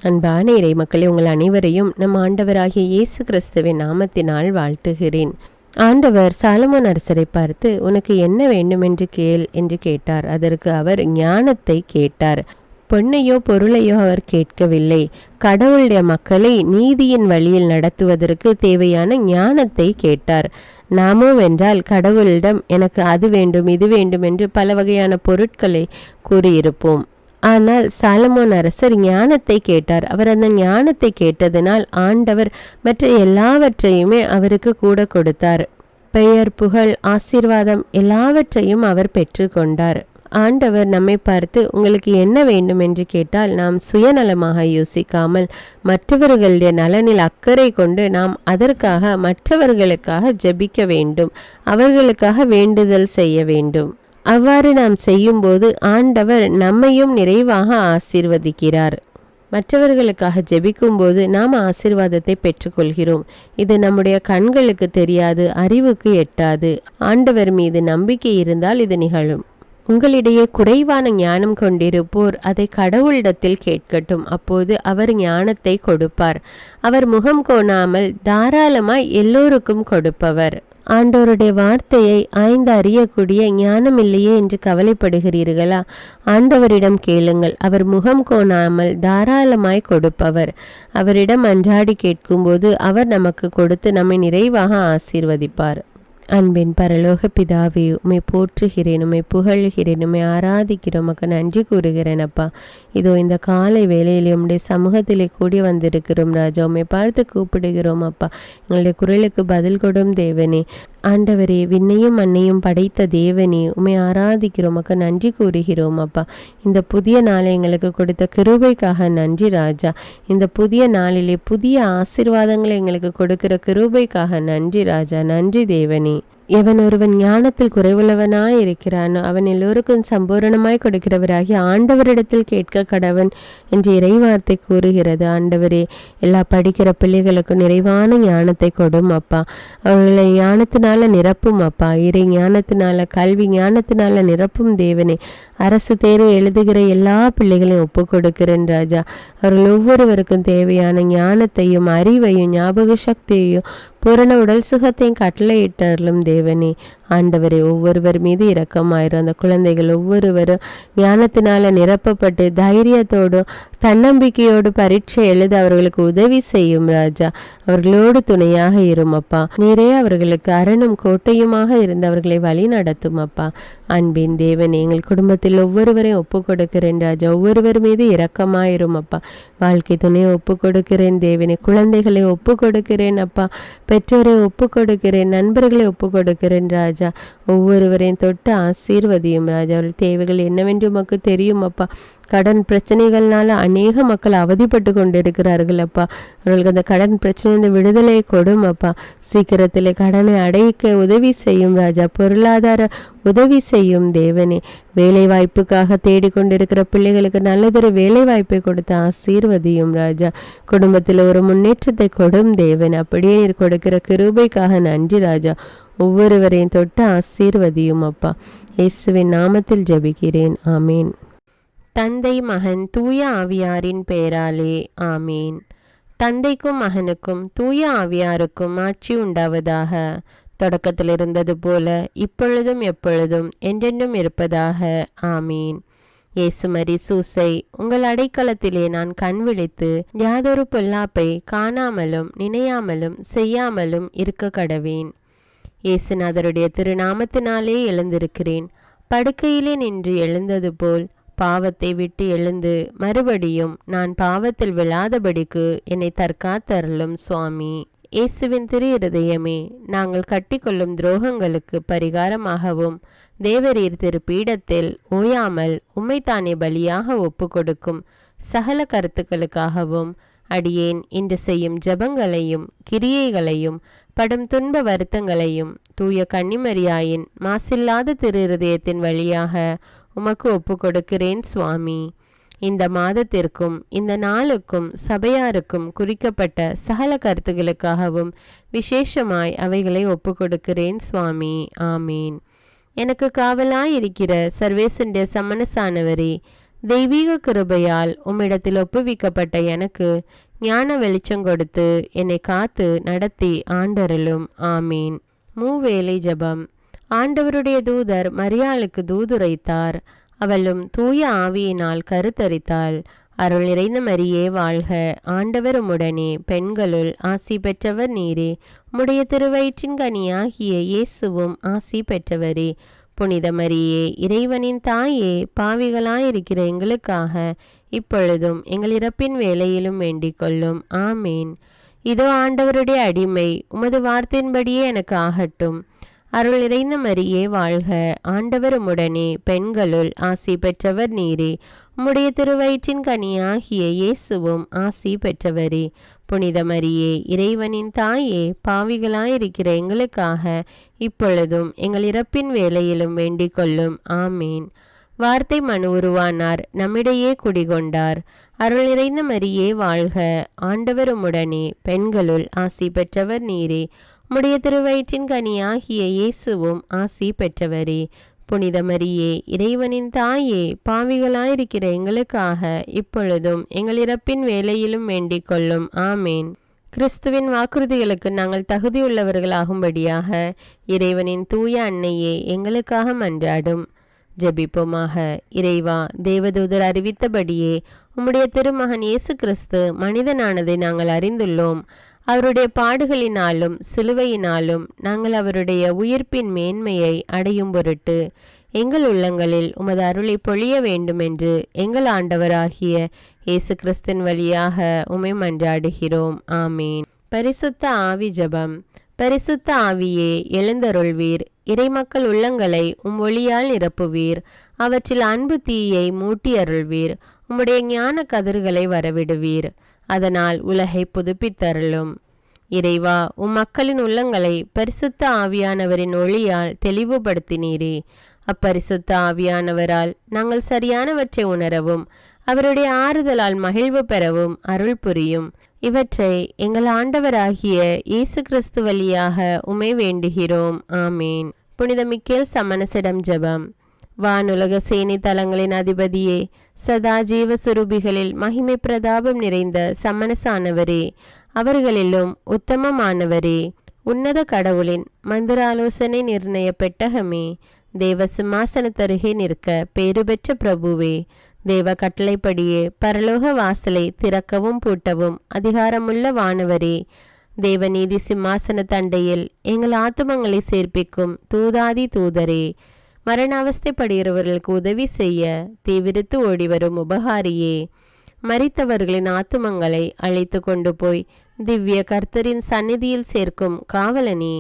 அன்பான இறை மக்களே, உங்கள் அனைவரையும் நம் ஆண்டவராகிய இயேசு கிறிஸ்துவின் நாமத்தினால் வாழ்த்துகிறேன். ஆண்டவர் சாலமோன் அரசரை பார்த்து, உனக்கு என்ன வேண்டும் என்று கேள் என்று கேட்டார். அதற்கு அவர் ஞானத்தை கேட்டார். பொன்னையோ பொருளையோ அவர் கேட்கவில்லை. கடவுளுடைய மக்களை நீதியின் வழியில் நடத்துவதற்கு தேவையான ஞானத்தை கேட்டார். நாமோ வென்றால் கடவுளிடம் எனக்கு அது வேண்டும் இது வேண்டும் என்று பல வகையான பொருட்களை கூறியிருப்போம். ஆனால் சாலமோன் அரசர் ஞானத்தை கேட்டார். அவர் அந்த ஞானத்தை கேட்டதனால் ஆண்டவர் மற்ற எல்லாவற்றையுமே அவருக்கு கூட கொடுத்தார். பெயர், புகழ், ஆசீர்வாதம் எல்லாவற்றையும் அவர் பெற்று கொண்டார். ஆண்டவர் நம்மை பார்த்து, உங்களுக்கு என்ன வேண்டும் என்று கேட்டால், நாம் சுயநலமாக யோசிக்காமல் மற்றவர்களுடைய நலனில் அக்கறை கொண்டு நாம் அதற்காக மற்றவர்களுக்காக ஜெபிக்க வேண்டும், அவர்களுக்காக வேண்டுதல் செய்ய வேண்டும். அவ்வாறு நாம் செய்யும்போது ஆண்டவர் நம்மையும் நிறைவாக ஆசீர்வதிக்கிறார். மற்றவர்களுக்காக ஜெபிக்கும்போது நாம் ஆசீர்வாதத்தை பெற்றுக்கொள்கிறோம். இது நம்முடைய கண்களுக்கு தெரியாது, அறிவுக்கு எட்டாது. ஆண்டவர் மீது நம்பிக்கை இருந்தால் இது நிகழும். உங்களிடையே குறைவான ஞானம் கொண்டிருப்போர் அதை கடவுளிடத்தில் கேட்கட்டும், அப்போது அவர் ஞானத்தை கொடுப்பார். அவர் முகம் கோணாமல் தாராளமாய் எல்லோருக்கும் கொடுப்பவர். ஆண்டவருடைய வார்த்தையை ஆய்ந்து அறியக்கூடிய ஞானம் இல்லையே என்று கவலைப்படுகிறீர்களா? ஆண்டவரிடம் கேளுங்கள். அவர் முகம் கோணாமல் தாராளமாய் கொடுப்பவர். அவரிடம் அன்றாடி கேட்கும்போது அவர் நமக்கு கொடுத்து நம்மை நிறைவாக ஆசீர்வதிப்பார். அன்பின் பரலோக பிதாவே, உம்மை போற்றுகிறேன், உம்மை புகழ்கிறேன், உம்மை ஆராதிக்கிறேன், உமக்கு நன்றி கூறுகிறேன் அப்பா. இதோ இந்த காலை வேளையிலே உம்முடைய சமூகத்திலே கூடி வந்திருக்கிறோம் ராஜா. உம்மை பார்த்து கூப்பிடுகிறோம் அப்பா. எங்களுடைய குரலுக்கு பதில் கொடும் தேவனே. ஆண்டவரே, விண்ணையும் மண்ணையும் படைத்த தேவனே, உம்மை ஆராதிக்கிறோம், உமக்கு நன்றி கூறுகிறோம் அப்பா. இந்த புதிய நாளை எங்களுக்கு கொடுத்த கிருபைக்காக நன்றி ராஜா. இந்த புதிய நாளிலே புதிய ஆசீர்வாதங்களை எங்களுக்கு கொடுக்கிற கிருபைக்காக நன்றி ராஜா. நன்றி தேவனே. எவன் ஒருவன் ஞானத்தில் குறைவுள்ளவனாய் இருக்கிறானோ அவன் எல்லோருக்கும் சம்பூரணமாய் கொடுக்கிறவராகி ஆண்டவரிடத்தில் கேட்க கடவன் என்று இறைவார்த்தை கூறுகிறது. ஆண்டவரே, எல்லா படிக்கிற பிள்ளைகளுக்கும் நிறைவான ஞானத்தை கொடும் அப்பா. அவர்களை ஞானத்தினால நிரப்பும் அப்பா. இறை ஞானத்தினால, கல்வி ஞானத்தினால நிரப்பும் தேவனே. அரசு தேர்வு எழுதுகிற எல்லா பிள்ளைகளையும் ஒப்பு கொடுக்கிறேன் ராஜா. அவர்கள் ஒவ்வொருவருக்கும் தேவையான ஞானத்தையும் அறிவையும் ஞாபக சக்தியையும் பூரண உடல் சுகத்தையும் கட்டளையிட்டார்களும் தேவனே. ஆண்டவரே, ஒவ்வொருவர் மீது இரக்கமாயிரும். அந்த குழந்தைகள் ஒவ்வொருவரும் ஞானத்தினால நிரப்பப்பட்டு தைரியத்தோடும் தன்னம்பிக்கையோடு பரீட்சை எழுத அவர்களுக்கு உதவி செய்யும் ராஜா. அவர்களோடு துணையாக இரும் அப்பா. நீரே அவர்களுக்கு அரணும் கோட்டையுமாக இருந்து அவர்களை வழி நடத்தும் அப்பா. அன்பின் தேவனே, எங்கள் குடும்பத்தில் ஒவ்வொருவரையும் ஒப்பு கொடுக்கிறேன் ராஜா. ஒவ்வொருவர் மீது இரக்கமாயிரும் அப்பா. வாழ்க்கை துணையை ஒப்பு கொடுக்கிறேன் தேவனே. குழந்தைகளை ஒப்பு கொடுக்கிறேன் அப்பா. பெற்றோரை ஒப்பு கொடுக்கிறேன். நண்பர்களை ஒப்பு கொடுக்கிறேன் ராஜா. ஒவ்வொருவரையும் தொட்டு ஆசீர்வதியும் ராஜா. அவர்கள் தேவைகள் என்னவென்று உமக்கு தெரியும் அப்பா. கடன் பிரச்சனைகள்னால அநேக மக்கள் அவதிப்பட்டு கொண்டிருக்கிறார்கள் அப்பா. அவர்களுக்கு அந்த கடன் பிரச்சனை விடுதலை கொடும் அப்பா. சீக்கிரத்தில் கடனை அடைக்க உதவி செய்யும் ராஜா. பொருளாதார உதவி செய்யும் தேவனே. வேலை வாய்ப்புக்காக தேடிக்கொண்டிருக்கிற பிள்ளைகளுக்கு நல்லதொரு வேலை வாய்ப்பை கொடுத்து ஆசீர்வதியும் ராஜா. குடும்பத்தில் ஒரு முன்னேற்றத்தை கொடும் தேவன். அப்படியே நீர் கொடுக்கிற கிருபைக்காக நன்றி ராஜா. ஒவ்வொருவரையும் தொட்டு ஆசீர்வதியும் அப்பா. இயேசுவின் நாமத்தில் ஜெபிக்கிறேன், ஆமீன். தந்தை, மகன், தூய ஆவியாரின் பெயராலே ஆமீன். தந்தைக்கும் மகனுக்கும் தூய ஆவியாருக்கும் ஆட்சி உண்டாவதாக. தொடக்கத்தில் இருந்தது போல இப்பொழுதும் எப்பொழுதும் என்றென்றும் இருப்பதாக ஆமீன். இயேசுமரி சூசை, உங்கள் அடைக்கலத்திலே நான் கண் விழித்து யாதொரு பொல்லாப்பை காணாமலும் நினையாமலும் செய்யாமலும் இருக்க கடவேன். இயேசுநாதருடைய திருநாமத்தினாலே எழுந்திருக்கிறேன். படுக்கையிலே நின்று எழுந்தது போல் பாவத்தை விட்டு எழுந்து மறுபடியும் நான் பாவத்தில் விழாதபடிக்கு என்னை தற்காத்தருளும் சுவாமி. இயேசுவின் திரு இருதயமே, நாங்கள் கட்டிக்கொள்ளும் துரோகங்களுக்கு பரிகாரமாகவும் தேவரீர் திரு பீடத்தில் ஓயாமல் உம்மைத்தானே பலியாக ஒப்பு கொடுக்கும் சகல கருத்துக்களுக்காகவும் அடியேன் இன்று செய்யும் ஜபங்களையும் கிரியைகளையும் படும் துன்ப வருத்தங்களையும் தூய கன்னிமரியாயின் மாசில்லாத திரு இருதயத்தின் வழியாக உமக்கு ஒப்பு கொடுக்கிறேன் சுவாமி. இந்த மாதத்திற்கும் இந்த நாளுக்கும் சபையாருக்கும் குறிக்கப்பட்ட சகல கருத்துகளுக்காகவும் விசேஷமாய் அவைகளை ஒப்பு கொடுக்கிறேன் சுவாமி. ஆமீன். எனக்கு காவலாயிருக்கிற சர்வேசுடைய சமணசானவரே, தெய்வீக கிருபையால் உம்மிடத்தில் ஒப்புவிக்கப்பட்ட எனக்கு ஞான வெளிச்சம் கொடுத்து என்னை காத்து நடத்தி ஆண்டருளும். ஆமீன். மூவேளை ஜெபம். ஆண்டவருடைய தூதர் மரியாளுக்கு தூதுரைத்தார். அவளும் தூய ஆவியினால் கருத்தரித்தாள். அருள் நிறைந்த மரியே வாழ்க, ஆண்டவர் உம்முடனே, பெண்களுள் ஆசி பெற்றவர் நீரே. உம்முடைய திருவயிற்றின் கனியாகிய இயேசுவும் ஆசி பெற்றவரே. புனித மரியே, இறைவனின் தாயே, பாவிகளாயிருக்கிற எங்களுக்காக இப்பொழுதும் எங்கள் இறப்பின் வேளையிலும் வேண்டிக் கொள்ளும். ஆமீன். இதோ ஆண்டவருடைய அடிமை, உமது வார்த்தையின்படியே எனக்கு ஆகட்டும். அருள் நிறைந்த மரியே வாழ்க, ஆண்டவர் உம்முடனே, பெண்களுள் ஆசி பெற்றவர் நீரே. உம்முடைய திருவயிற்றின் கனியாகிய இயேசுவும் ஆசி பெற்றவரே. புனித மரியே, இறைவனின் தாயே, பாவிகளாயிருக்கிற எங்களுக்காக இப்பொழுதும் எங்கள் இறப்பின் வேளையிலும் வேண்டிக் கொள்ளும். ஆமீன். வார்த்தை மனு உருவானார், நம்மிடையே குடிகொண்டார். அருள் நிறைந்த மரியே வாழ்க, ஆண்டவர் உம்முடனே, பெண்களுள் ஆசி பெற்றவர் நீரே. உம்முடைய திருவயிற்றின் கனியாகிய இயேசுவும் ஆசி பெற்றவரே. புனித மரியே, இறைவனின் தாயே, பாவிகளாயிருக்கிற எங்களுக்காக இப்பொழுதும் எங்கள் இறப்பின் வேளையிலும் வேண்டிக் கொள்ளும். ஆமேன். கிறிஸ்துவின் வாக்குறுதிகளுக்கு நாங்கள் தகுதியுள்ளவர்களாகும்படியாக இறைவனின் தூய அன்னையே எங்களுக்காக மன்றாடும். ஜெபிப்போமாக. இறைவா, தேவதூதர் அறிவித்தபடியே உம்முடைய திருமகன் இயேசு கிறிஸ்து மனிதனானதை நாங்கள் அறிந்துள்ளோம். அவருடைய பாடுகளினாலும் சிலுவையினாலும் நாங்கள் அவருடைய உயிர்ப்பின் மேன்மையை அடையும் பொருட்டு எங்கள் உள்ளங்களில் உமது அருளை பொழிய வேண்டுமென்று எங்கள் ஆண்டவராகிய இயேசு கிறிஸ்தின் வழியாக உம்மை மன்றாடுகிறோம். ஆமீன். பரிசுத்த ஆவி ஜெபம். பரிசுத்த ஆவியே, எழுந்தருள்வீர். இறைமக்கள் உள்ளங்களை ஒளியால் நிரப்புவீர். அவற்றில் அன்பு தீயை மூட்டி அருள்வீர். உம்முடைய ஞான கதிர்களை வரவிடுவீர். அதனால் உலகை புதுப்பித்தருளும். இறைவா, மக்களின் உள்ளங்களை பரிசுத்த ஆவியானவரின் ஒளியால் தெளிவுபடுத்தினீரே. அப்பரிசுத்த ஆவியானவரால் நாங்கள் சரியானவற்றை உணரவும் அவருடைய ஆறுதலால் மகிழ்வு பெறவும் அருள் புரியும். இவற்றை எங்கள் ஆண்டவராகிய இயேசு கிறிஸ்து வழியாக உம்மை வேண்டுகிறோம். ஆமீன். புனித மிக்கேல் சமணசிடம் ஜெபம். வானுலக சேனை தலங்களின் அதிபதியே, சதா ஜீவ சுரூபிகளில் மகிமை பிரதாபம் நிறைந்த சமணசானவரே, அவர்களிலும் உத்தமமானவரே, உன்னத கடவுளின் மந்திராலோசனை நிர்ணய பெட்டகமே, தேவ சிம்மாசனத்தருகே நிற்க பேறு பெற்ற பிரபுவே, தேவ கட்டளைப்படியே பரலோக வாசலை திறக்கவும் பூட்டவும் அதிகாரமுள்ள வானவரே, தேவநீதி சிம்மாசன தண்டையில் எங்கள் ஆத்துமங்களை சேர்ப்பிக்கும் தூதாதி தூதரே, மரண அவஸ்தைப்படுகிறவர்களுக்கு உதவி செய்ய தீவிரித்து ஓடிவரும் உபகாரியே, மரித்தவர்களின் ஆத்துமங்களை அழைத்து கொண்டு போய் திவ்ய கர்த்தரின் சந்நிதியில் சேர்க்கும் காவலனே,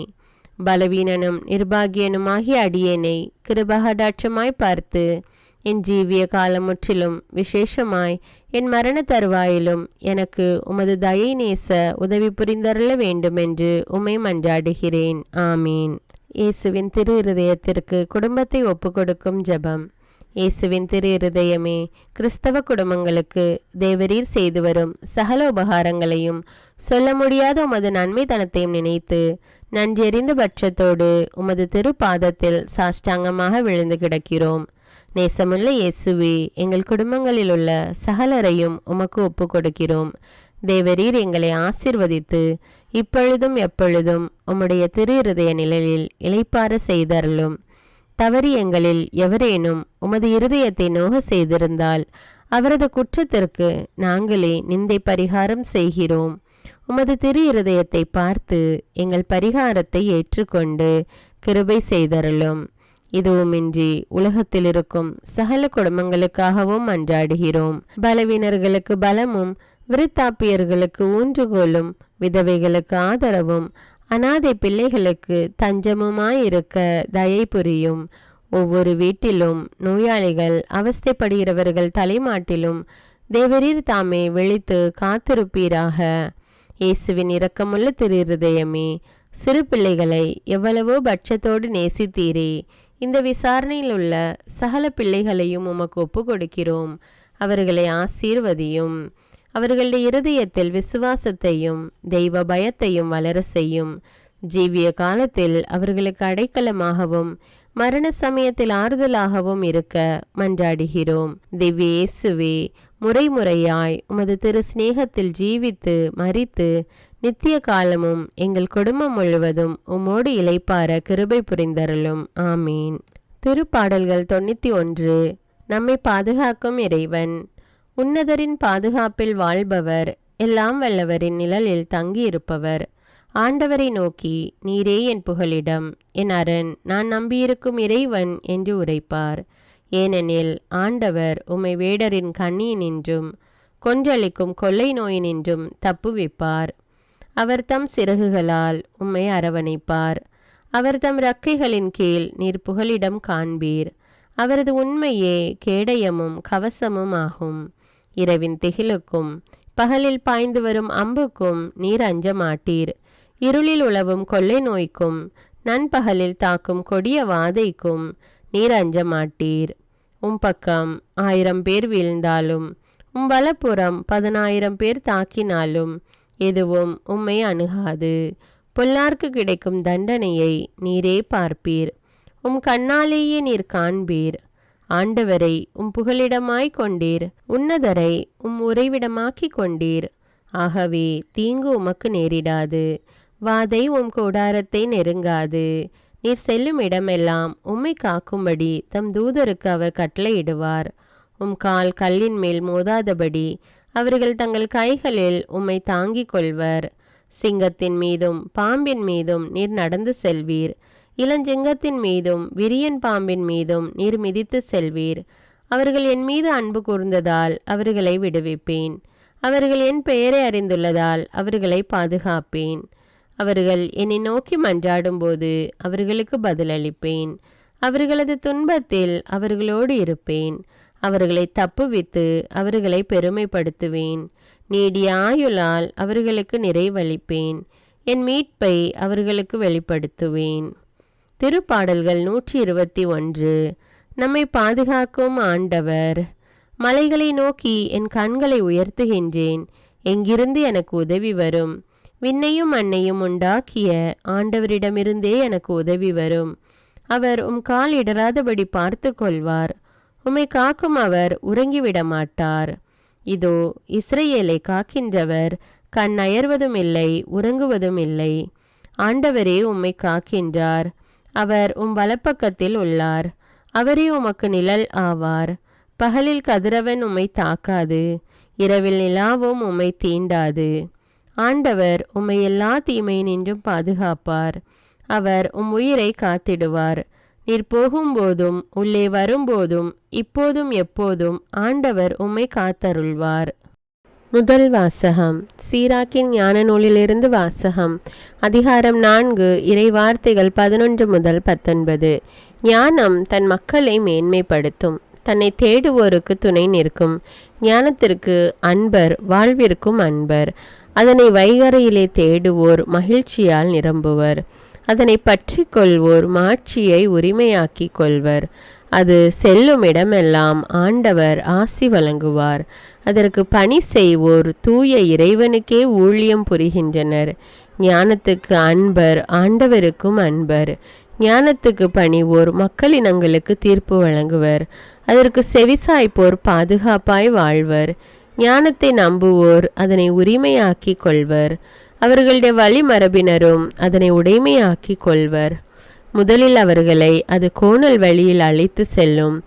பலவீனனும் நிர்பாகியனுமாகிய அடியேனை கிருபகடாட்சமாய் பார்த்து என் ஜீவிய காலம் முற்றிலும் விசேஷமாய் என் மரண தருவாயிலும் எனக்கு உமது தயை நேச உதவி புரிந்தருள வேண்டுமென்று உம்மை மன்றாடுகிறேன். ஆமீன். இயேசுவின் திரு இருதயத்திற்கு குடும்பத்தை ஒப்புக்கொடுக்கும் ஜெபம். இயேசுவின் திரு இருதயமே, கிறிஸ்தவ குடும்பங்களுக்கு தேவரீர் செய்து வரும் சகல உபகாரங்களையும் சொல்ல முடியாத உமது நன்மைத்தனத்தையும் நினைத்து நன்றெறிந்த பட்சத்தோடு உமது திருப்பாதத்தில் சாஷ்டாங்கமாக விழுந்து கிடக்கிறோம். நேசமுள்ள இயேசுவே, எங்கள் குடும்பங்களில் உள்ள சகலரையும் உமக்கு ஒப்பு கொடுக்கிறோம். தேவரீர் எங்களை ஆசிர்வதித்து இப்பொழுதும் எப்பொழுதும் உம்முடைய திரு இருதய நிலையில் இளைப்பார செய்தருளும். தவறி எங்களில் எவரேனும் உமது இருதயத்தை நோக செய்திருந்தால் அவரது குற்றத்திற்கு நாங்களே நிந்தை பரிகாரம் செய்கிறோம். உமது திரு இருதயத்தை பார்த்து எங்கள் பரிகாரத்தை ஏற்றுக்கொண்டு கிருபை செய்தருளும். இதுவுமின்றி உலகத்தில் இருக்கும் சகல குடும்பங்களுக்காகவும் மன்றாடுகிறோம். பலவீனர்களுக்கு பலமும், விருத்தாப்பியர்களுக்கு ஊன்றுகோலும், விதவைகளுக்கு ஆதரவும், அநாதை பிள்ளைகளுக்கு தஞ்சமுமாயிருக்க தயை புரியும். ஒவ்வொரு வீட்டிலும் நோயாளிகள் அவஸ்தைப்படுகிறவர்கள் தலைமாட்டிலும் தேவரீர் தாமே விழித்து காத்திருப்பீராக. இயேசுவின் இரக்கமுள்ள திரு இருதயமே, சிறு பிள்ளைகளை எவ்வளவோ பட்சத்தோடு நேசித்தீரே. இந்த விசாரணையில் உள்ள சகல பிள்ளைகளையும் உமக்கு ஒப்பு கொடுக்கிறோம். அவர்களை ஆசீர்வதியும். அவர்களுடைய இருதயத்தில் விசுவாசத்தையும் தெய்வ பயத்தையும் வளர செய்யும். ஜீவிய காலத்தில் அவர்களுக்கு அடைக்கலமாகவும் மரண சமயத்தில் ஆறுதலாகவும் இருக்க மன்றாடுகிறோம். திவ்ய இயேசுவே, முறைமுறையாய் உமது திரு சிநேகத்தில் ஜீவித்து மரித்து நித்திய காலமும் எங்கள் குடும்பம் முழுவதும் உம்மோடு இளைப்பார கிருபை புரிந்தருளும். ஆமீன். திருப்பாடல்கள் 91. நம்மை பாதுகாக்கும் இறைவன். உன்னதரின் பாதுகாப்பில் வாழ்பவர், எல்லாம் வல்லவரின் நிழலில் தங்கியிருப்பவர். ஆண்டவரை நோக்கி, நீரே என் புகலிடம், என் அரண், நான் நம்பியிருக்கும் இறைவன் என்று உரைப்பார். ஏனெனில் ஆண்டவர் உம்மை வேடரின் கண்ணியினின்றும் கொன்றளிக்கும் கொள்ளை நோயினின்றும் தப்புவிப்பார். அவர் தம் சிறகுகளால் உம்மை அரவணைப்பார். அவர் தம் இறக்கைகளின் கீழ் நீர் புகலிடம் காண்பீர். அவரது உண்மையே கேடயமும் கவசமும் ஆகும். இரவின் திகிலுக்கும் பகலில் பாய்ந்து வரும் அம்புக்கும் நீர் அஞ்ச மாட்டீர். இருளில் உலவும் கொள்ளை நோய்க்கும் நண்பகலில் தாக்கும் கொடிய வாதைக்கும் நீர் அஞ்ச மாட்டீர். உம் பக்கம் 1000 பேர் வீழ்ந்தாலும் உம் வலப்புறம் 10,000 பேர் தாக்கினாலும் எதுவும் உம்மை அணுகாது. பொல்லார்க்கு கிடைக்கும் தண்டனையை நீரே பார்ப்பீர். உம் கண்ணாலேயே நீர் காண்பீர். ஆண்டவரை உம் புகலிடமாய் கொண்டீர். உன்னதரை உம் உறைவிடமாக்கி கொண்டீர். ஆகவே தீங்கு உமக்கு நேரிடாது. வாதை உம் கூடாரத்தை நெருங்காது. நீர் செல்லும் இடமெல்லாம் உம்மை காக்கும்படி தம் தூதருக்கு அவர் கட்டளையிடுவார். உம் கால் கல்லின் மேல் மோதாதபடி அவர்கள் தங்கள் கைகளில் உம்மை தாங்கிக் கொள்வர். சிங்கத்தின் மீதும் பாம்பின் மீதும் நீர் நடந்து செல்வீர். இளஞ்சிங்கத்தின் மீதும் விரியன் பாம்பின் மீதும் நீர் மிதித்து செல்வீர். அவர்கள் என் மீது அன்பு கூர்ந்ததால் அவர்களை விடுவிப்பேன். அவர்கள் என் பெயரை அறிந்துள்ளதால் அவர்களை பாதுகாப்பேன். அவர்கள் என்னை நோக்கி மன்றாடும்போது அவர்களுக்கு பதிலளிப்பேன். அவர்களது துன்பத்தில் அவர்களோடு இருப்பேன். அவர்களை தப்புவித்து அவர்களை பெருமைப்படுத்துவேன். நீடிய ஆயுளால் அவர்களுக்கு நிறைவளிப்பேன். என் மீட்பை அவர்களுக்கு வெளிப்படுத்துவேன். திருப்பாடல்கள் 121. நம்மை பாதுகாக்கும் ஆண்டவர். மலைகளை நோக்கி என் கண்களை உயர்த்துகின்றேன். எங்கிருந்து எனக்கு உதவி வரும்? விண்ணையும் மண்ணையும் உண்டாக்கிய ஆண்டவரிடமிருந்தே எனக்கு உதவி வரும். அவர் உம் கால் இடராதபடி பார்த்து கொள்வார். உம்மை காக்கும் அவர் உறங்கிவிட மாட்டார். இதோ இஸ்ரவேலை காக்கின்றவர் கண் அயர்வதும் இல்லை, உறங்குவதும் இல்லை. ஆண்டவரே உம்மை காக்கின்றார். அவர் உம் வலப்பக்கத்தில் உள்ளார். அவரே உமக்கு நிழல் ஆவார். பகலில் கதிரவன் உம்மை தாக்காது, இரவில் நிலாவும் உம்மை தீண்டாது. ஆண்டவர் உம்மை எல்லா தீமையினின்றும் பாதுகாப்பார். அவர் உம் உயிரை காத்திடுவார். நீர் போகும்போதும் உள்ளே வரும்போதும் இப்போதும் எப்போதும் ஆண்டவர் உம்மை காத்தருள்வார். முதல் வாசகம். சீராக்கின் ஞான நூலிலிருந்து வாசகம். அதிகாரம் 4, இறைவார்த்தைகள் 11 முதல் 19. ஞானம் தன் மக்களை மேன்மைப்படுத்தும், தன்னை தேடுவோருக்கு துணை நிற்கும். ஞானத்திற்கு அன்பர், வாழ்விற்கும் அன்பர். அதனை வைகரையிலே தேடுவோர் மகிழ்ச்சியால் நிரம்புவர். அதனை பற்றி கொள்வோர் மாட்சியை உரிமையாக்கி கொள்வர். அது செல்லும் இடமெல்லாம் ஆண்டவர் ஆசி வழங்குவார். அதற்கு பணி செய்வோர் தூய இறைவனுக்கே ஊழியம் புரிகின்றனர். ஞானத்துக்கு அன்பர், ஆண்டவருக்கும் அன்பர். ஞானத்துக்கு பணிவோர் மக்களினங்களுக்கு தீர்ப்பு வழங்குவர். அதற்கு செவிசாய்ப்போர் பாதுகாப்பாய் வாழ்வர். ஞானத்தை நம்புவோர் அதனை உரிமையாக்கி கொள்வர். அவர்களுடைய வழிமரபினரும் அதனை உடைமையாக்கி கொள்வர். முதலில் அவர்களை அது கோணல் வழியில் அழைத்து செல்லும்.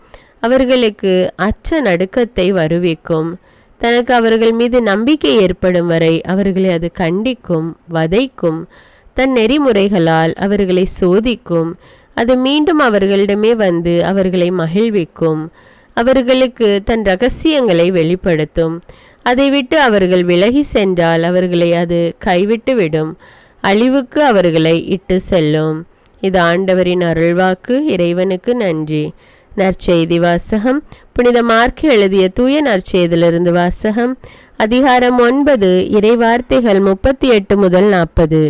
அவர்களுக்கு அச்ச நடுக்கத்தை வருவிக்கும். தனக்கு அவர்கள் மீது நம்பிக்கை ஏற்படும் வரை அவர்களை அது கண்டிக்கும், வதைக்கும். தன் நெறிமுறைகளால் அவர்களை சோதிக்கும். அது மீண்டும் அவர்களிடமே வந்து அவர்களை மகிழ்விக்கும். அவர்களுக்கு தன் இரகசியங்களை வெளிப்படுத்தும். அதை விட்டு அவர்கள் விலகி சென்றால் அவர்களை அது கைவிட்டு விடும். அழிவுக்கு அவர்களை இட்டு செல்லும். இது ஆண்டவரின் அருள்வாக்கு. இறைவனுக்கு நன்றி. நற்செய்தி வாசகம். புனித மார்க்கு எழுதிய தூய நற்செய்தியிலிருந்து வாசகம். அதிகாரம் 9, இறைவார்த்தைகள் 38 முதல் 40.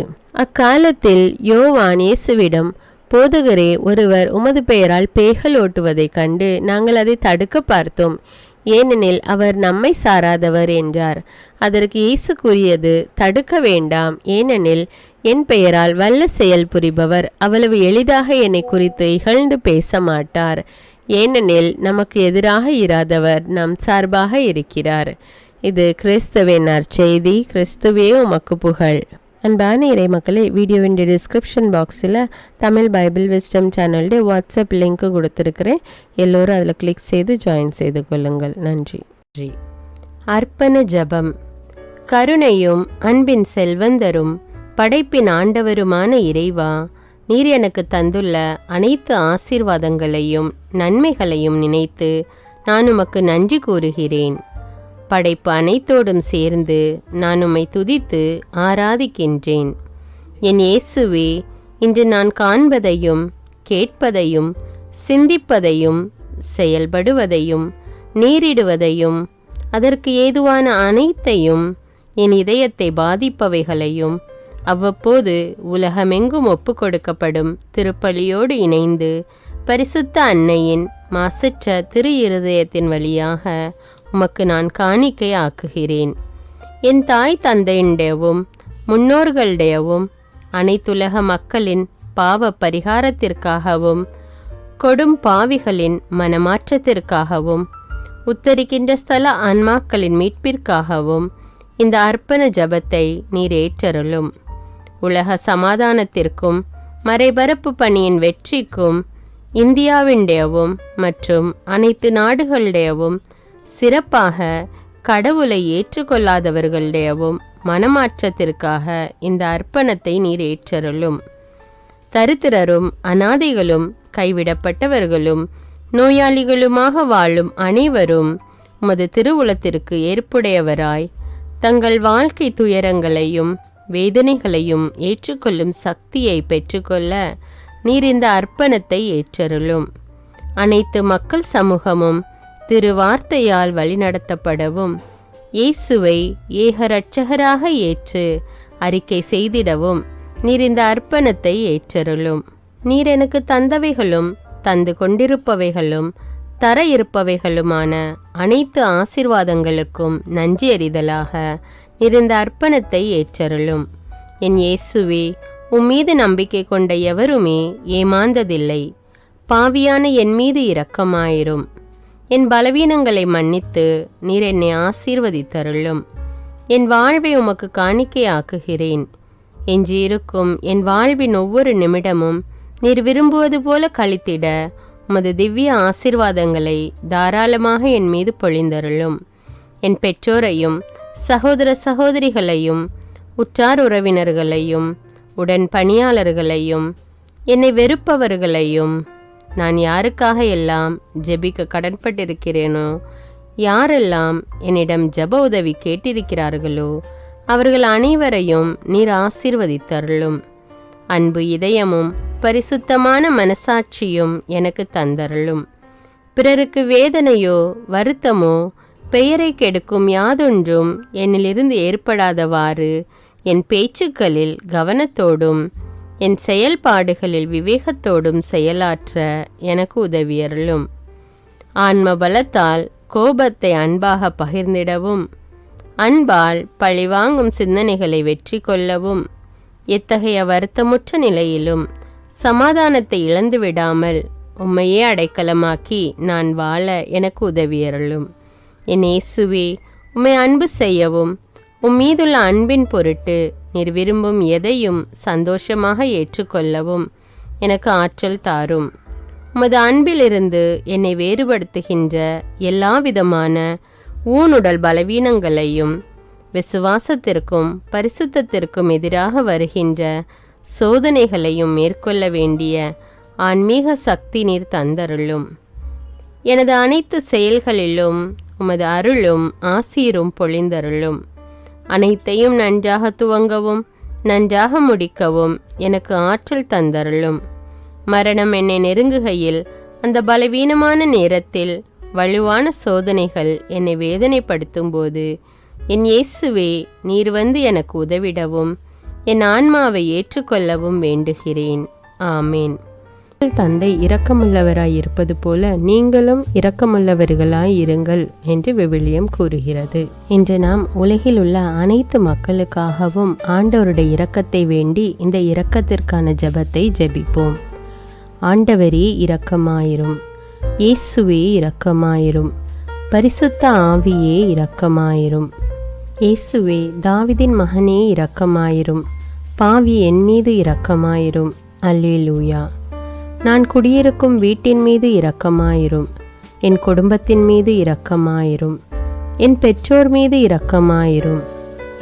அக்காலத்தில் யோவான் இயேசுவிடம், போதகரே, ஒருவர் உமது பெயரால் பேய்கள் ஓட்டுவதைக் கண்டு நாங்கள் அதை தடுக்க பார்த்தோம். ஏனெனில் அவர் நம்மை சாராதவர் என்றார். அதற்கு இயேசு கூறியது, தடுக்க வேண்டாம். ஏனெனில் என் பெயரால் வல்ல செயல் புரிபவர் அவ்வளவு எளிதாக என்னை குறித்து இகழ்ந்து பேச மாட்டார். ஏனெனில் நமக்கு எதிராக இராதவர் நம் சார்பாக இருக்கிறார். இது கிறிஸ்துவின் நற்செய்தி. கிறிஸ்துவே உமக்கு புகழ். அன்பான இறைமக்களே, வீடியோவின் டிஸ்கிரிப்ஷன் பாக்ஸில் தமிழ் பைபிள் விஸ்டம் சேனலுடைய வாட்ஸ்அப் லிங்க் கொடுத்துருக்கிறேன். எல்லோரும் அதில் கிளிக் செய்து ஜாயின் செய்து கொள்ளுங்கள். நன்றி. அர்ப்பண ஜெபம். கருணையும் அன்பின் செல்வந்தரும் படைப்பின் ஆண்டவருமான இறைவா, நீர் எனக்கு தந்துள்ள அனைத்து ஆசீர்வாதங்களையும் நன்மைகளையும் நினைத்து நான் உமக்கு நன்றி கூறுகிறேன். படைப்பு அனைத்தோடும் சேர்ந்து நான் உம்மை துதித்து ஆராதிக்கின்றேன். என் இயேசுவே, இன்று நான் காண்பதையும் கேட்பதையும் சிந்திப்பதையும் செயல்படுவதையும் நேரிடுவதையும் அதற்கு ஏதுவான அனைத்தையும் என் இதயத்தை பாதிப்பவைகளையும் அவ்வப்போது உலகமெங்கும் ஒப்பு கொடுக்கப்படும் திருப்பலியோடு இணைந்து பரிசுத்த அன்னையின் மாசற்ற திரு இருதயத்தின் வழியாக உமக்கு நான் காணிக்கை ஆக்குகிறேன். என் தாய் தந்தையுடையவும் முன்னோர்களுடையவும் அனைத்துலக மக்களின் பாவ பரிகாரத்திற்காகவும் கொடும் பாவிகளின் மனமாற்றத்திற்காகவும் உத்தரிக்கின்ற ஸ்தல ஆன்மாக்களின் மீட்பிற்காகவும் இந்த அர்ப்பண ஜபத்தை நீர் ஏற்றருளும். உலக சமாதானத்திற்கும் மறைபரப்பு பணியின் வெற்றிக்கும் இந்தியாவினுடையவும் மற்றும் அனைத்து நாடுகளுடையவும் சிறப்பாக கடவுளை ஏற்றுக்கொள்ளாதவர்களுடையவும் மனமாற்றத்திற்காக இந்த அர்ப்பணத்தை நீர் ஏற்றருளும். தரித்திரரும் அனாதைகளும் கைவிடப்பட்டவர்களும் நோயாளிகளுமாக வாழும் அனைவரும் உமது திருவுளத்திற்கு ஏற்புடையவராய் தங்கள் வாழ்க்கை துயரங்களையும் வேதனைகளையும் ஏற்றுக்கொள்ளும் சக்தியை பெற்றுக்கொள்ள நீர் இந்த அர்ப்பணத்தை ஏற்றருளும். அனைத்து மக்கள் சமூகமும் திருவார்த்தையால் வழிநடத்தப்படவும் இயேசுவை ஏக இரட்சகராக ஏற்று அறிக்கை செய்திடவும் நீர் இந்த அர்ப்பணத்தை ஏற்றருளும். நீர் எனக்கு தந்தவைகளும் தந்து கொண்டிருப்பவைகளும் தர இருப்பவைகளுமான அனைத்து ஆசீர்வாதங்களுக்கும் நன்றி அறிதலாக நீர் இந்த அர்ப்பணத்தை ஏற்றருளும். என் இயேசுவே, உம்மீது நம்பிக்கை கொண்ட எவருமே ஏமாந்ததில்லை. பாவியான என் மீது இரக்கமாயிரும். என் பலவீனங்களை மன்னித்து நீர் என்னை ஆசீர்வதித்தருளும். என் வாழ்வை உமக்கு காணிக்கையாக்குகிறேன். எஞ்சியிருக்கும் என் வாழ்வின் ஒவ்வொரு நிமிடமும் நீர் விரும்புவது போல கழித்திட உமது திவ்ய ஆசீர்வாதங்களை தாராளமாக என் மீது பொழிந்தருளும். என் பெற்றோரையும் சகோதர சகோதரிகளையும் உற்றார் உறவினர்களையும் உடன் பணியாளர்களையும் என்னை வெறுப்பவர்களையும் நான் யாருக்காக எல்லாம் ஜெபிக்க கடன்பட்டிருக்கிறேனோ, யாரெல்லாம் என்னிடம் ஜெப உதவி கேட்டிருக்கிறார்களோ அவர்கள் அனைவரையும் நீர் ஆசீர்வதித்தருளும். அன்பு இதயமும் பரிசுத்தமான மனசாட்சியும் எனக்கு தந்தருளும். பிறருக்கு வேதனையோ வருத்தமோ பெயரை கெடுக்கும் யாதொன்றும் என்னிலிருந்து ஏற்படாதவாறு என் பேச்சுக்களில் கவனத்தோடும் என் செயல்பாடுகளில் விவேகத்தோடும் செயலாற்ற எனக்கு உதவியருளும். ஆன்ம பலத்தால் கோபத்தை அன்பாக பகிர்ந்திடவும் அன்பால் பழிவாங்கும் சிந்தனைகளை வெற்றி கொள்ளவும் எத்தகைய வருத்தமுற்ற நிலையிலும் சமாதானத்தை இழந்து விடாமல் உம்மையே அடைக்கலமாக்கி நான் வாழ எனக்கு உதவியருளும். என் இயேசுவே, உம்மை அன்பு செய்யவும் உம்மீதுள்ள அன்பின் பொருட்டு நீர் விரும்பும் எதையும் சந்தோஷமாக ஏற்றுக்கொள்ளவும் எனக்கு ஆற்றல் தாரும். உமது அன்பிலிருந்து என்னை வேறுபடுத்துகின்ற எல்லா விதமான ஊனுடல் பலவீனங்களையும் விசுவாசத்திற்கும் பரிசுத்தத்திற்கும் எதிராக வருகின்ற சோதனைகளையும் மேற்கொள்ள வேண்டிய ஆன்மீக சக்தி நீர் தந்தருளும். எனது அனைத்து செயல்களிலும் உமது அருளும் ஆசீரும் பொழிந்தருளும். அனைத்தையும் நன்றாக துவங்கவும் நன்றாக முடிக்கவும் எனக்கு ஆற்றல் தந்தருளும். மரணம் என்னை நெருங்குகையில் அந்த பலவீனமான நேரத்தில் வலுவான சோதனைகள் என்னை வேதனைப்படுத்தும் போது என் இயேசுவே, நீர் வந்து எனக்கு உதவிடவும் என் ஆன்மாவை ஏற்றுக்கொள்ளவும் வேண்டுகிறேன். ஆமேன். தந்தை இரக்கமுள்ளவராய் இருப்பது போல நீங்களும் இரக்கமுள்ளவர்களாய் இருங்கள் என்று விவிலியம் கூறுகிறது. இன்று நாம் உலகில் உள்ள அனைத்து மக்களுக்காகவும் ஆண்டவருடைய இரக்கத்தை வேண்டி இந்த இரக்கத்திற்கான ஜெபத்தை ஜெபிப்போம். ஆண்டவரே இரக்கமாயிரும், இயேசுவே இரக்கமாயிரும், பரிசுத்த ஆவியே இரக்கமாயிரும். இயேசுவே தாவீதின் மகனே இரக்கமாயிரும், பாவி என் மீது இரக்கமாயிரும். அல்லேலூயா. நான் குடியிருக்கும் வீட்டின் மீது இரக்கமாயிரும், என் குடும்பத்தின் மீது இரக்கமாயிரும், என் பெற்றோர் மீது இரக்கமாயிரும்,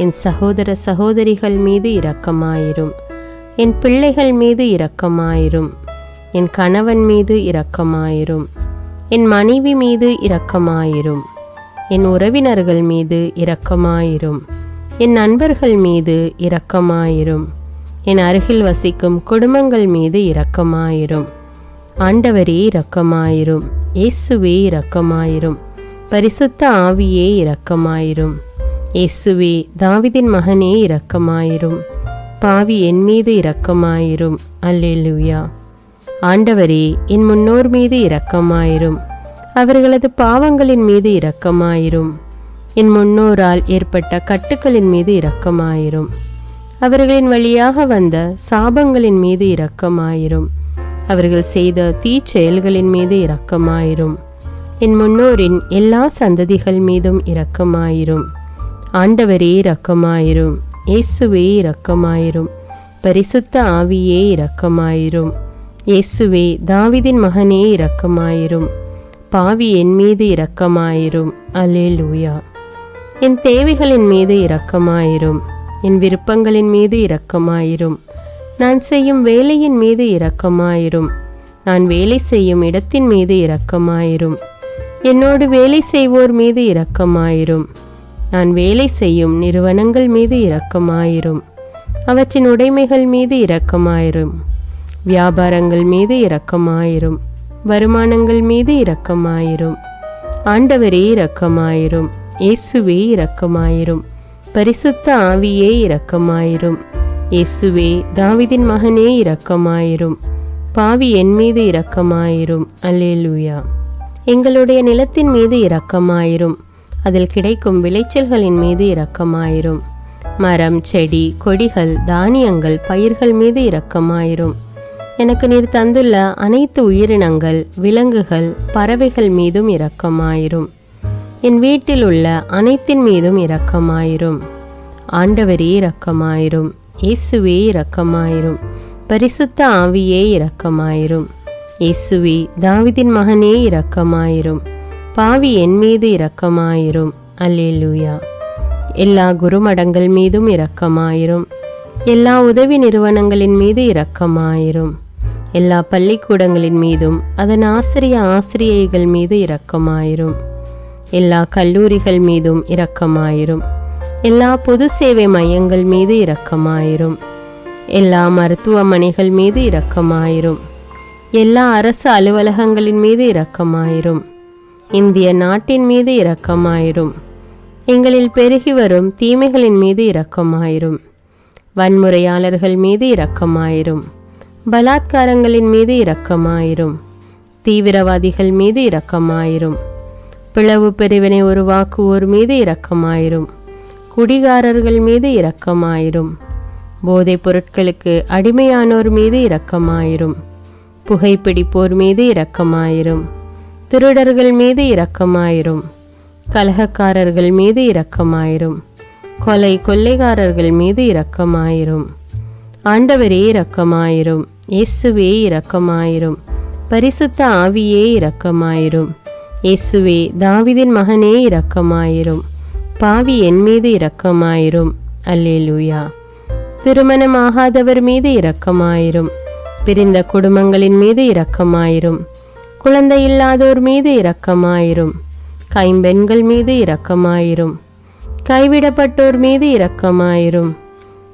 என் சகோதர சகோதரிகள் மீது இரக்கமாயிரும், என் பிள்ளைகள் மீது இரக்கமாயிரும், என் கணவன் மீது இரக்கமாயிரும், என் மனைவி மீது இரக்கமாயிரும், என் உறவினர்கள் மீது இரக்கமாயிரும், என் நண்பர்கள் மீது இரக்கமாயிரும், என் அருகில் வசிக்கும் குடும்பங்கள் மீது இரக்கமாயிரும். ஆண்டவரே இரக்கமாயிரும், இயேசுவே இரக்கமாயிரும், பரிசுத்த ஆவியே இரக்கமாயிரும். இயேசுவே தாவீதின் மகனே இரக்கமாயிரும், பாவி என் மீது இரக்கமாயிரும். அல்லேலூயா. ஆண்டவரே என் முன்னோர் மீது இரக்கமாயிரும், அவர்களது பாவங்களின் மீது இரக்கமாயிரும். என் முன்னோரால் ஏற்பட்ட கட்டுக்களின் மீது இரக்கமாயிரும், அவர்களின் வழியாக வந்த சாபங்களின் மீது இரக்கமாயிரும், அவர்கள் செய்த தீச்செயல்களின் மீது இரக்கமாயிரும். என் முன்னோரின் எல்லா சந்ததிகள் மீதும் இரக்கமாயிரும். ஆண்டவரே இரக்கமாயிரும், இயேசுவே இரக்கமாயிரும், பரிசுத்த ஆவியே இரக்கமாயிரும். இயேசுவே தாவீதின் மகனே இரக்கமாயிரும், பாவி என் மீது இரக்கமாயிரும். அல்லேலூயா. என் தேவைகளின் மீது இரக்கமாயிரும், என் விருப்பங்களின் மீது இரக்கமாயிரும், நான் செய்யும் வேலையின் மீது இரக்கமாயிரும், நான் வேலை செய்யும் இடத்தின் மீது இரக்கமாயிரும், என்னோடு வேலை செய்வோர் மீது இரக்கமாயிரும், நான் வேலை செய்யும் நிறுவனங்கள் மீது இரக்கமாயிரும், அவற்றின் உடைமைகள் மீது இரக்கமாயிரும், வியாபாரங்கள் மீது இரக்கமாயிரும், வருமானங்கள் மீது இரக்கமாயிரும். ஆண்டவரே இரக்கமாயிரும், இயேசுவே இரக்கமாயிரும், பரிசுத்த ஆவியே இரக்கமாயிரும். இயேசுவே தாவீதின் மகனே இரக்கமாயிரும், பாவி என் மீது இரக்கமாயிரும். அல்லேலூயா. எங்களுடைய நிலத்தின் மீது இரக்கமாயிரும், அதில் கிடைக்கும் விளைச்சல்களின் மீது இரக்கமாயிரும். மரம், செடி, கொடிகள், தானியங்கள், பயிர்கள் மீது இரக்கமாயிரும். எனக்கு நீர் தந்துள்ள அனைத்து உயிரினங்கள், விலங்குகள், பறவைகள் மீதும் இரக்கமாயிரும். என் வீட்டில் உள்ள அனைத்தின் மீதும் இரக்கமாயிரும். ஆண்டவரே இரக்கமாயிரும், இயேசுவே இரக்கமாயிரும், பரிசுத்த ஆவியே இரக்கமாயிரும். இயேசுவே தாவீதின் மகனே இரக்கமாயிரும், பாவி என் மீது இரக்கமாயிரும். அல்லேலூயா. எல்லா குருமடங்கள் மீதும் இரக்கமாயிரும், எல்லா உதவி நிறுவனங்களின் மீது இரக்கமாயிரும், எல்லா பள்ளிக்கூடங்களின் மீதும் அதன் ஆசிரியைகள் மீது இரக்கமாயிரும், எல்லா கல்லூரிகள் மீதும் இரக்கமாயிரும், எல்லா பொது சேவை மையங்கள் மீது இரக்கமாயிரும், எல்லா மருத்துவமனைகள் மீது இரக்கமாயிரும், எல்லா அரசு அலுவலகங்களின் மீது இரக்கமாயிரும், இந்திய நாட்டின் மீது இரக்கமாயிரும், எங்களில் பெருகி வரும் தீமைகளின் மீது இரக்கமாயிரும், வன்முறையாளர்கள் மீது இரக்கமாயிரும், பலாத்காரங்களின் மீது இரக்கமாயிரும், தீவிரவாதிகள் மீது இரக்கமாயிரும், பிளவு பிரிவினை உருவாக்குவோர் மீது இரக்கமாயிரும், குடிகாரர்கள் மீது இரக்கமாயிரும், போதைப் பொருட்களுக்கு அடிமையானோர் மீது இரக்கமாயிரும், புகைப்பிடிப்போர் மீது இரக்கமாயிரும், திருடர்கள் மீது இரக்கமாயிரும், கலகக்காரர்கள் மீது இரக்கமாயிரும், கொள்ளைக்காரர்கள் மீது இரக்கமாயிரும். ஆண்டவரே இரக்கமாயிரும், இயேசுவே இரக்கமாயிரும், பரிசுத்த ஆவியே இரக்கமாயிரும். இயேசுவே தாவீதின் மகனே இரக்கமாயிரும், பாவி என் மீது இரக்கமாயிரும். அல்லேலூயா. திருமணமாகாதவர் மீது இரக்கமாயிரும், பிரிந்த குடும்பங்களின் மீது இரக்கமாயிரும், குழந்தை இல்லாதோர் மீது இரக்கமாயிரும், கைம்பெண்கள் மீது இரக்கமாயிரும், கைவிடப்பட்டோர் மீது இரக்கமாயிரும்,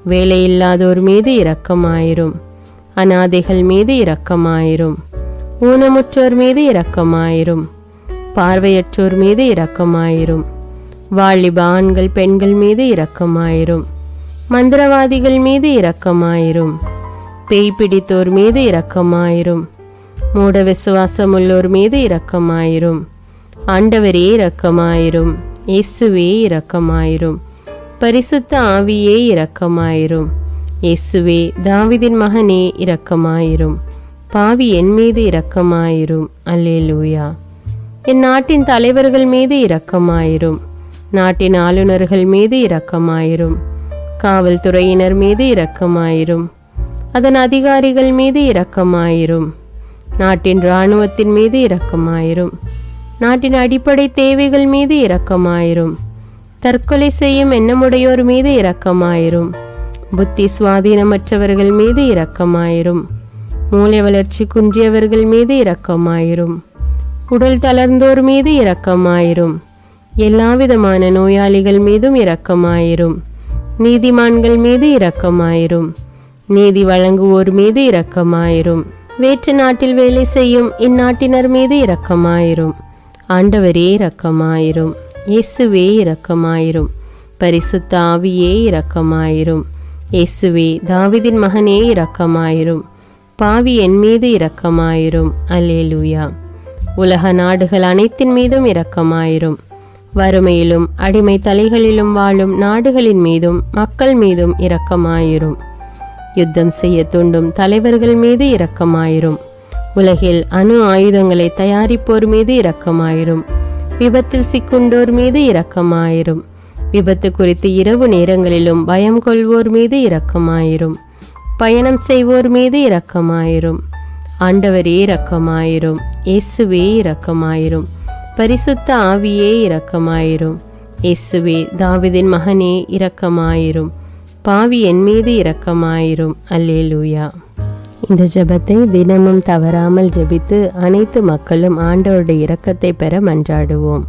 வேலையில்லாதோர் மீது இரக்கமாயிரும், அநாதைகள் மீது இரக்கமாயிரும், ஊனமுற்றோர் மீது இரக்கமாயிரும், பார்வையற்றோர் மீது இரக்கமாயிரும், வாலிப ஆண்கள் பெண்கள் மீது இரக்கமாயிரும், மந்திரவாதிகள் மீது இரக்கமாயிரும், பேய் பிடித்தோர் மீது இரக்கமாயிரும், மூட விசுவாசம் உள்ளோர் மீது இரக்கமாயிரும். ஆண்டவரே இரக்கமாயிரும். இயேசுவே இரக்கமாயிரும். பரிசுத்த ஆவியே இரக்கமாயிரும். இயேசுவே தாவீதின் மகனே இரக்கமாயிரும். பாவி என் மீது இரக்கமாயிரும். அல்லேலூயா. என் நாட்டின் தலைவர்கள் மீது இரக்கமாயிரும். நாட்டின் ஆளுநர்கள் மீது இரக்கமாயிரும். காவல்துறையினர் மீது இரக்கமாயிரும். அதன் அதிகாரிகள் மீது இரக்கமாயிரும். நாட்டின் இராணுவத்தின் மீது இரக்கமாயிரும். நாட்டின் அடிப்படை தேவைகள் மீது இரக்கமாயிரும். தற்கொலை செய்யும் எண்ணமுடையோர் மீது இரக்கமாயிரும். புத்தி சுவாதீனமற்றவர்கள் மீது இரக்கமாயிரும். மூளை வளர்ச்சி குன்றியவர்கள் மீது இரக்கமாயிரும். உடல் தளர்ந்தோர் மீது இரக்கமாயிரும். எல்லாவிதமான நோயாளிகள் மீதும் இரக்கமாயிரும். நீதிமான்கள் மீது இரக்கமாயிரும். நீதி வழங்குவோர் மீது இரக்கமாயிரும். வேற்று நாட்டில் வேலை செய்யும் இந்நாட்டினர் மீது இரக்கமாயிரும். ஆண்டவரே இரக்கமாயிரும். இயேசுவே இரக்கமாயிரும். பரிசுத்த ஆவியே இரக்கமாயிரும். இயேசுவே தாவீதின் மகனே இரக்கமாயிரும். பாவி என் மீது இரக்கமாயிரும். அல்லேலூயா. உலக நாடுகள் அனைத்தின் மீதும் இரக்கமாயிரும். வறுமையிலும் அடிமை தலைகளிலும் வாழும் நாடுகளின் மீதும் மக்கள் மீதும் இரக்கமாயிரும். யுத்தம் செய்ய தூண்டும் தலைவர்கள் மீது இரக்கமாயிரும். உலகில் அணு ஆயுதங்களை தயாரிப்போர் மீது இரக்கமாயிரும். விபத்தில் சிக்குண்டோர் மீது இரக்கமாயிரும். விபத்து குறித்து இரவு நேரங்களிலும் பயம் கொள்வோர் மீது இரக்கமாயிரும். பயணம் செய்வோர் மீது இரக்கமாயிரும். ஆண்டவரே இரக்கமாயிரும். இயேசுவே இரக்கமாயிரும். பரிசுத்த ஆவியே இரக்கமாயிரும். இயேசுவே தாவீதின் மகனே இரக்கமாயிரும். பாவி என் மீது இரக்கமாயிரும். அல்லேலூயா. இந்த ஜெபத்தை தினமும் தவறாமல் ஜெபித்து அனைத்து மக்களும் ஆண்டவருடைய இரக்கத்தை பெற மன்றாடுவோம்.